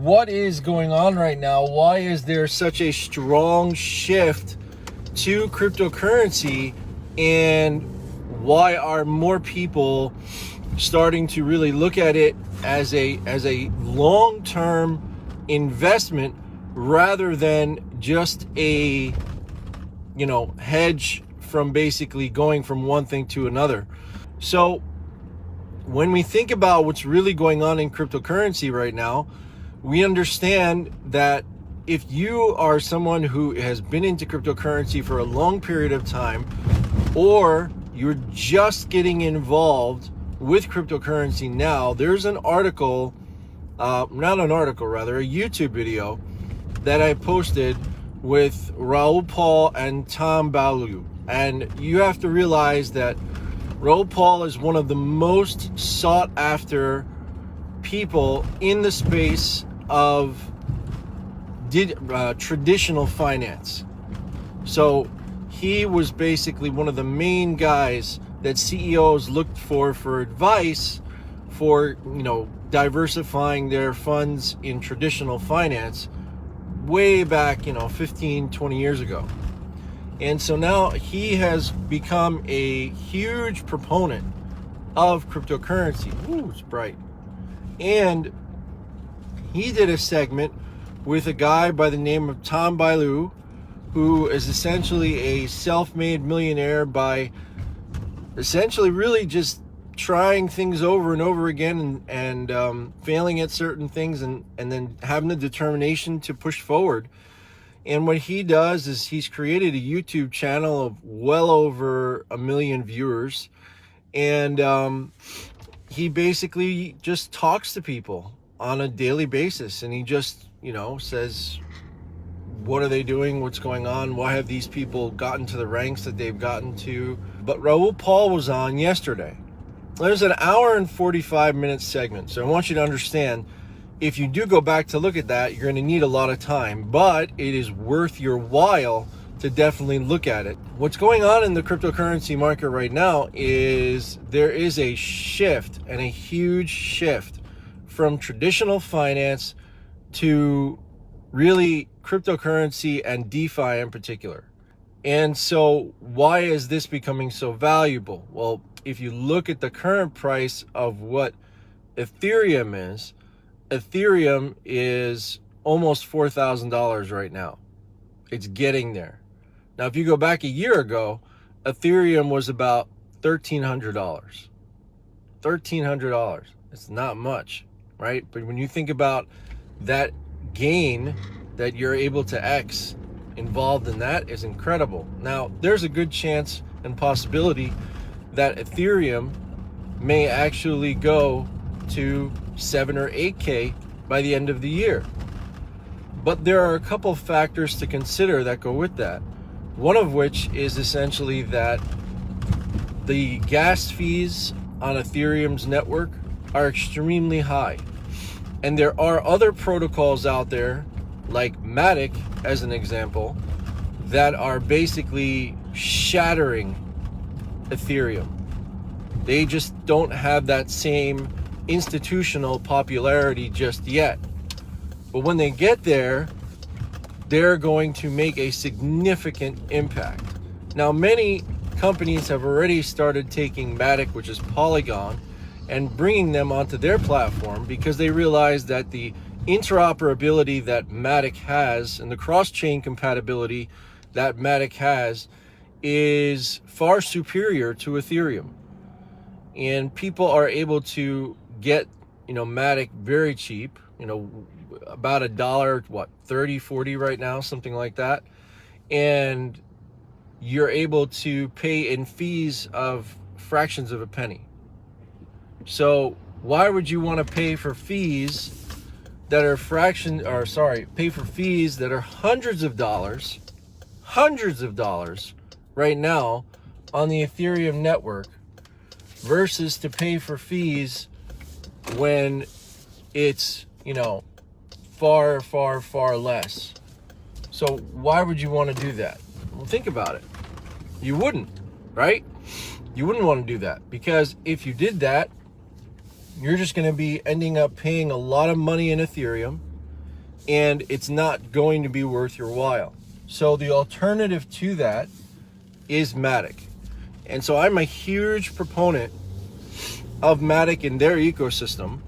what is going on right now? Why is there such a strong shift to cryptocurrency, and why are more people starting to really look at it as a long-term investment rather than just a hedge from basically going from one thing to another? So when we think about what's really going on in cryptocurrency right now, we understand that if you are someone who has been into cryptocurrency for a long period of time, or you're just getting involved with cryptocurrency now, there's an article, a YouTube video that I posted with Raoul Pal and Tom Ballou. And you have to realize that Raoul Pal is one of the most sought after people in the space of traditional finance. So he was basically one of the main guys that CEOs looked for advice for, diversifying their funds in traditional finance way back, 15, 20 years ago. And so now he has become a huge proponent of cryptocurrency. Ooh, it's bright. And he did a segment with a guy by the name of Tom Ballou, who is essentially a self-made millionaire by essentially really just trying things over and over again and failing at certain things and then having the determination to push forward. And what he does is he's created a YouTube channel of well over 1 million viewers. And he basically just talks to people on a daily basis. And he just, says, what are they doing? What's going on? Why have these people gotten to the ranks that they've gotten to? But Raoul Pal was on yesterday. There's an hour and 45-minute segment. So I want you to understand, if you do go back to look at that, you're going to need a lot of time, but it is worth your while to definitely look at it. What's going on in the cryptocurrency market right now is there is a shift, and a huge shift, from traditional finance to really cryptocurrency and DeFi in particular. And so why is this becoming so valuable? Well, if you look at the current price of what Ethereum is almost $4,000 right now. It's getting there. Now, if you go back a year ago, Ethereum was about $1,300. $1,300. It's not much, right? But when you think about that gain that you're able to X involved in, that is incredible. Now, there's a good chance and possibility that Ethereum may actually go to 7 or 8K by the end of the year. But there are a couple factors to consider that go with that. One of which is essentially that the gas fees on Ethereum's network are extremely high. And there are other protocols out there, like Matic as an example, that are basically shattering Ethereum. They just don't have that same institutional popularity just yet. But when they get there, they're going to make a significant impact. Now, many companies have already started taking Matic, which is Polygon, and bringing them onto their platform because they realize that the interoperability that Matic has and the cross-chain compatibility that Matic has is far superior to Ethereum. And people are able to get, Matic very cheap, about $1, 30, 40 right now, something like that. And you're able to pay in fees of fractions of a penny. So why would you want to pay for fees that are pay for fees that are hundreds of dollars right now on the Ethereum network versus to pay for fees when it's, far, far, far less? So why would you want to do that? Well, think about it. You wouldn't, right? You wouldn't want to do that, because if you did that, you're just going to be ending up paying a lot of money in Ethereum. and it's not going to be worth your while. So the alternative to that is Matic. And so I'm a huge proponent of Matic and their ecosystem.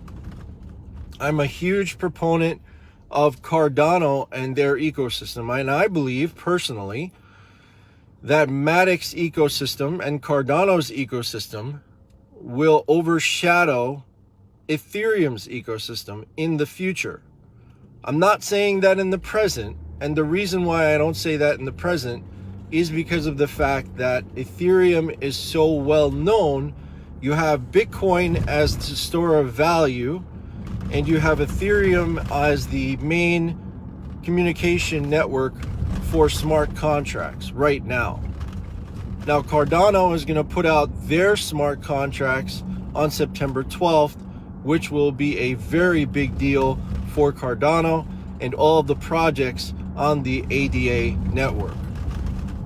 I'm a huge proponent of Cardano and their ecosystem. And I believe personally that Matic's ecosystem and Cardano's ecosystem will overshadow Ethereum's ecosystem in the future. I'm not saying that in the present, and the reason why I don't say that in the present is because of the fact that Ethereum is so well known. You have Bitcoin as the store of value, and you have Ethereum as the main communication network for smart contracts right now. Now, Cardano is going to put out their smart contracts on September 12th, which will be a very big deal for Cardano and all of the projects on the ADA network.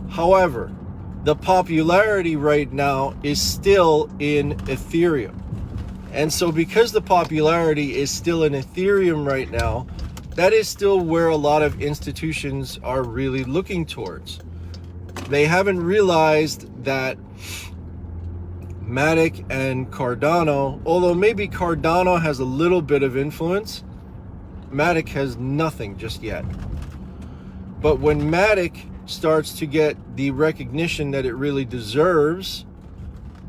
However, the popularity right now is still in Ethereum. And so because the popularity is still in Ethereum right now, that is still where a lot of institutions are really looking towards. They haven't realized that Matic and Cardano, although maybe Cardano has a little bit of influence, Matic has nothing just yet. But when Matic starts to get the recognition that it really deserves,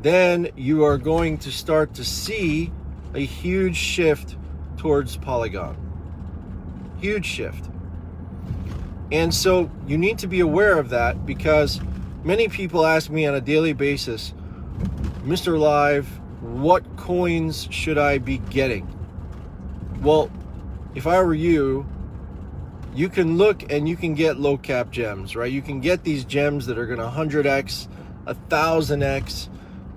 then you are going to start to see a huge shift towards Polygon. Huge shift. And so you need to be aware of that, because many people ask me on a daily basis, Mr. Live, what coins should I be getting? Well, if I were you, you can look and you can get low cap gems, right? You can get these gems that are going to 100x, 1000x,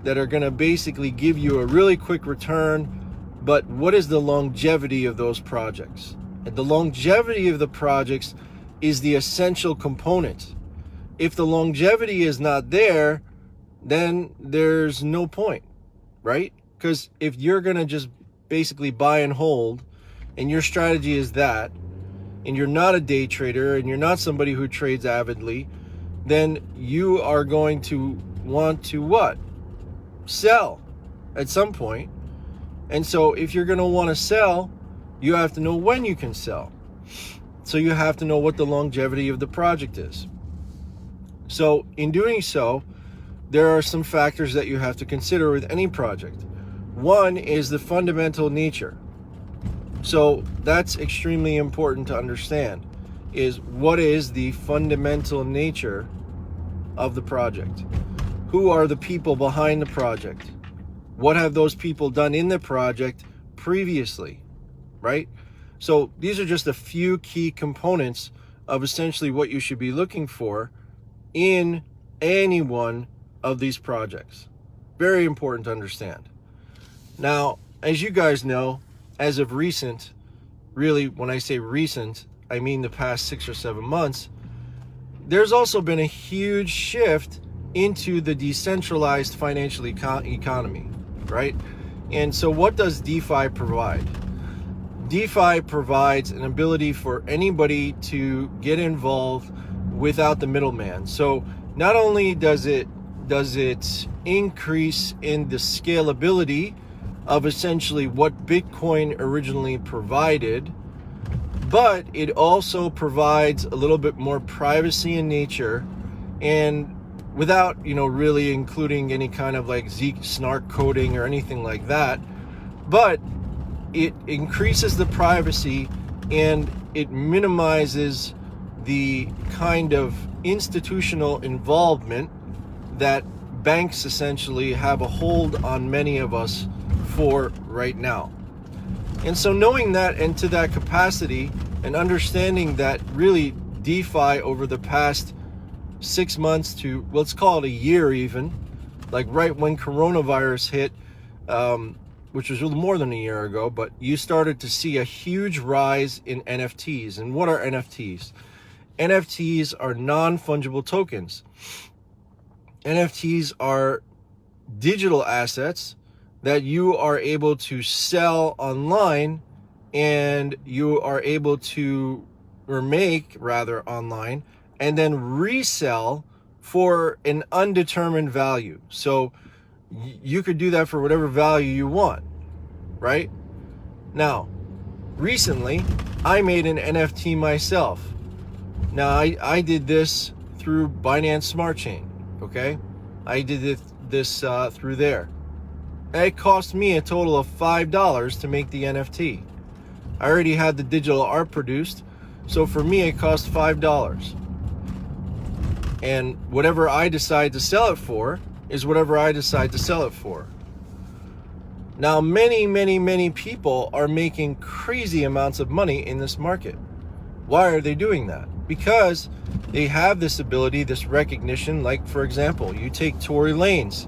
that are going to basically give you a really quick return. But what is the longevity of those projects? And the longevity of the projects is the essential component. If the longevity is not there, then there's no point, right? Because if you're going to just basically buy and hold, and your strategy is that, and you're not a day trader, and you're not somebody who trades avidly, then you are going to want to what? Sell at some point. And so if you're going to want to sell, you have to know when you can sell. So you have to know what the longevity of the project is. So in doing so, there are some factors that you have to consider with any project. One is the fundamental nature. So that's extremely important to understand, is what is the fundamental nature of the project? Who are the people behind the project? What have those people done in the project previously, right? So these are just a few key components of essentially what you should be looking for in any one of these projects. Very important to understand. Now, as you guys know, as of recent, really when I say recent, I mean the past 6 or 7 months, there's also been a huge shift into the decentralized financial economy, right? And so what does DeFi provide? DeFi provides an ability for anybody to get involved without the middleman. So not only does it increase in the scalability of essentially what Bitcoin originally provided, but it also provides a little bit more privacy in nature, and without, really including any kind of like Zeke snark coding or anything like that, but it increases the privacy and it minimizes the kind of institutional involvement that banks essentially have a hold on many of us for right now. And so knowing that, and to that capacity, and understanding that really DeFi over the past 6 months to, let's call it a year even, like right when coronavirus hit, which was really more than a year ago, but you started to see a huge rise in NFTs. And what are NFTs? NFTs are non-fungible tokens. NFTs are digital assets that you are able to sell online and you are able to, or make rather, online, and then resell for an undetermined value. So you could do that for whatever value you want, right? Now, recently, I made an NFT myself. Now, I did this through Binance Smart Chain, okay? I did this through there. It cost me a total of $5 to make the NFT. I already had the digital art produced, so for me it cost $5. And whatever I decide to sell it for is whatever I decide to sell it for. Now, many people are making crazy amounts of money in this market. Why are they doing that? Because they have this ability, this recognition. Like, for example, you take Tory Lanez.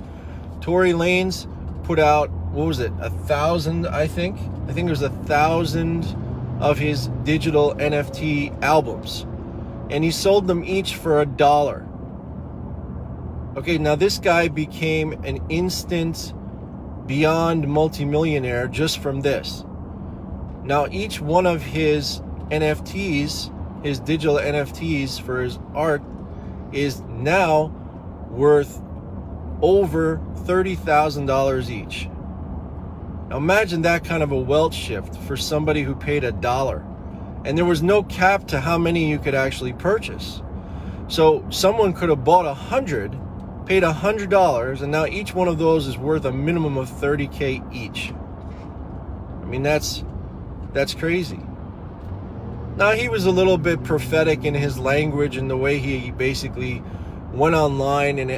Tory Lanez put out, what was it, 1,000, I think it was 1,000 of his digital NFT albums, and he sold them each for $1. Okay, now this guy became an instant beyond multimillionaire just from this. Now, each one of his NFTs, his digital NFTs for his art, is now worth over $30,000 each. Now imagine that kind of a wealth shift for somebody who paid $1. And there was no cap to how many you could actually purchase. So someone could have bought 100, paid $100, and now each one of those is worth a minimum of $30K each. I mean, that's crazy. Now, he was a little bit prophetic in his language and the way he basically went online and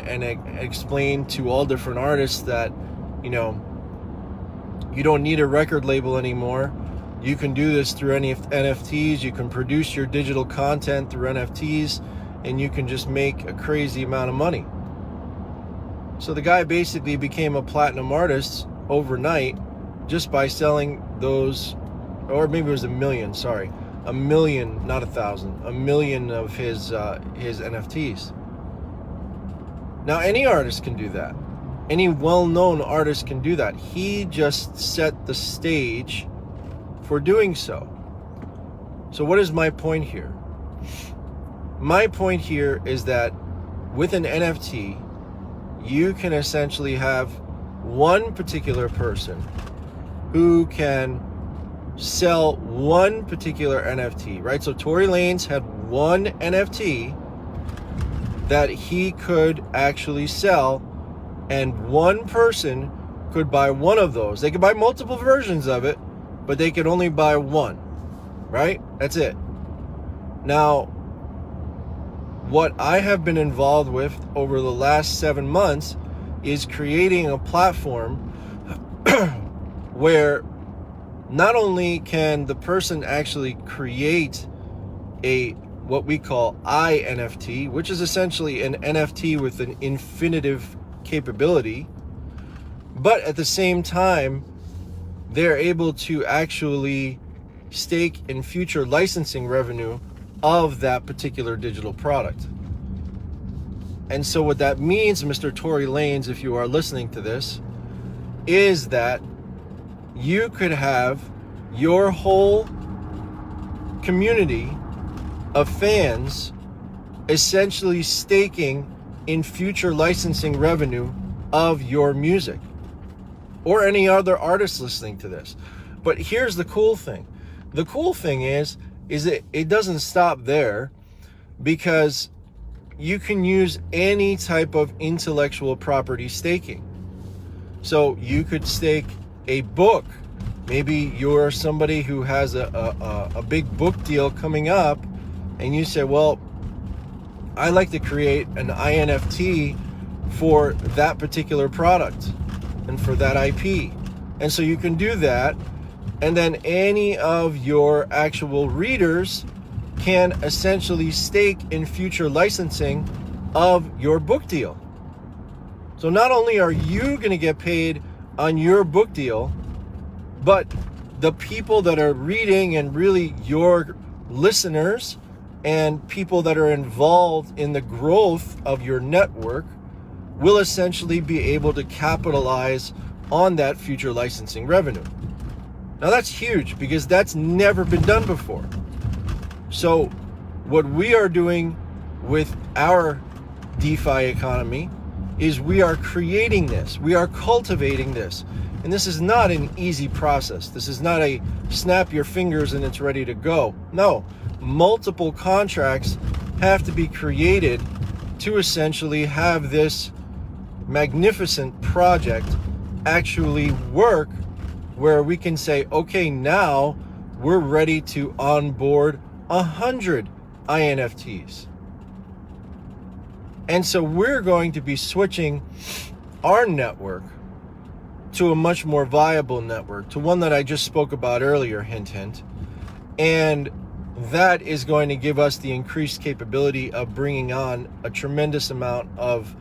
explained to all different artists that, you know, you don't need a record label anymore. You can do this through any NFTs. You can produce your digital content through NFTs, and you can just make a crazy amount of money. So the guy basically became a platinum artist overnight just by selling those, or maybe it was 1 million, sorry. 1 million, not 1,000, 1 million of his NFTs. Now, any artist can do that. Any well-known artist can do that. He just set the stage for doing so. So what is my point here? My point here is that with an NFT, you can essentially have one particular person who can sell one particular NFT, right? So Tory Lanez had one NFT that he could actually sell, and one person could buy one of those. They could buy multiple versions of it, but they could only buy one, right? That's it. Now, what I have been involved with over the last 7 months is creating a platform where not only can the person actually create a what we call NFT, which is essentially an NFT with an infinitive capability, but at the same time, they're able to actually stake in future licensing revenue of that particular digital product. And so what that means, Mr. Tory Lanez, if you are listening to this, is that you could have your whole community of fans essentially staking in future licensing revenue of your music or any other artist listening to this. But here's the cool thing. The cool thing is that it doesn't stop there, because you can use any type of intellectual property staking. So you could stake a book. Maybe you're somebody who has a big book deal coming up, and you say, well, I like to create an INFT for that particular product and for that IP. And so you can do that, and then any of your actual readers can essentially stake in future licensing of your book deal. So not only are you going to get paid on your book deal, but the people that are reading and really your listeners and people that are involved in the growth of your network will essentially be able to capitalize on that future licensing revenue. Now that's huge because that's never been done before. So what we are doing with our DeFi economy is we are creating this, we are cultivating this. And this is not an easy process. This is not a snap your fingers and it's ready to go. No, multiple contracts have to be created to essentially have this magnificent project actually work, where we can say, okay, now we're ready to onboard 100 INFTs. And so we're going to be switching our network to a much more viable network, to one that I just spoke about earlier, hint, hint. And that is going to give us the increased capability of bringing on a tremendous amount of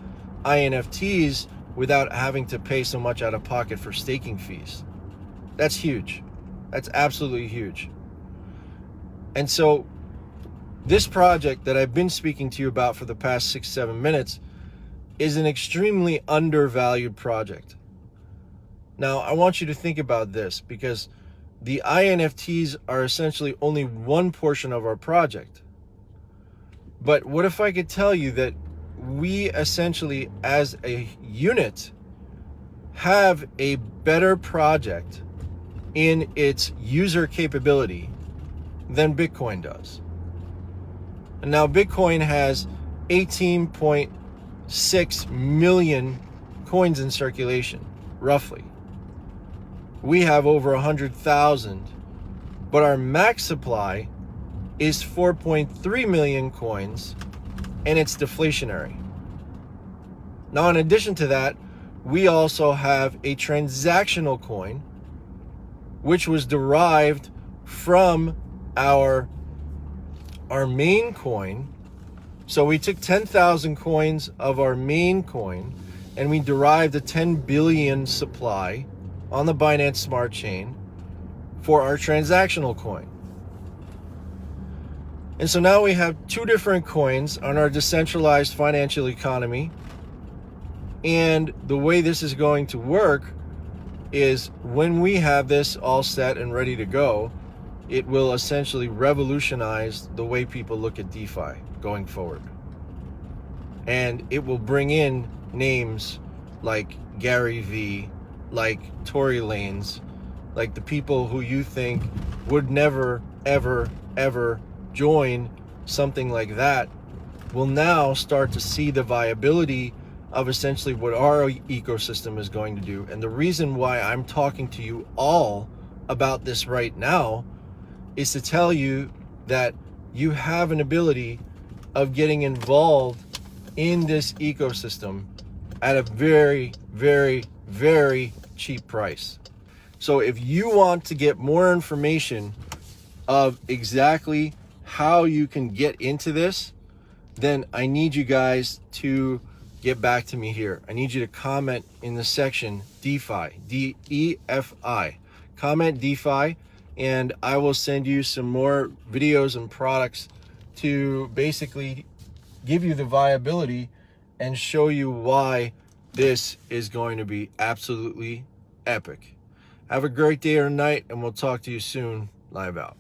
INFTs without having to pay so much out of pocket for staking fees. That's huge. That's absolutely huge. And so this project that I've been speaking to you about for the past 6-7 minutes is an extremely undervalued project. Now, I want you to think about this, because the INFTs are essentially only one portion of our project. But what if I could tell you that we essentially, as a unit, have a better project in its user capability than Bitcoin does? And now Bitcoin has 18.6 million coins in circulation, roughly. We have over 100,000, but our max supply is 4.3 million coins, and it's deflationary. Now, in addition to that, we also have a transactional coin, which was derived from our main coin. So we took 10,000 coins of our main coin and we derived a 10 billion supply on the Binance Smart Chain for our transactional coin. And so now we have two different coins on our decentralized financial economy. And the way this is going to work is, when we have this all set and ready to go, it will essentially revolutionize the way people look at DeFi going forward. And it will bring in names like Gary Vee, like Tory Lanez, like the people who you think would never, ever, ever join something like that, will now start to see the viability of essentially what our ecosystem is going to do. And the reason why I'm talking to you all about this right now is to tell you that you have an ability of getting involved in this ecosystem at a very, very, very cheap price. So if you want to get more information of exactly how you can get into this, then I need you guys to get back to me here. I need you to comment in the section DeFi, DEFI. Comment DeFi, and I will send you some more videos and products to basically give you the viability and show you why this is going to be absolutely epic. Have a great day or night, and we'll talk to you soon. Live out.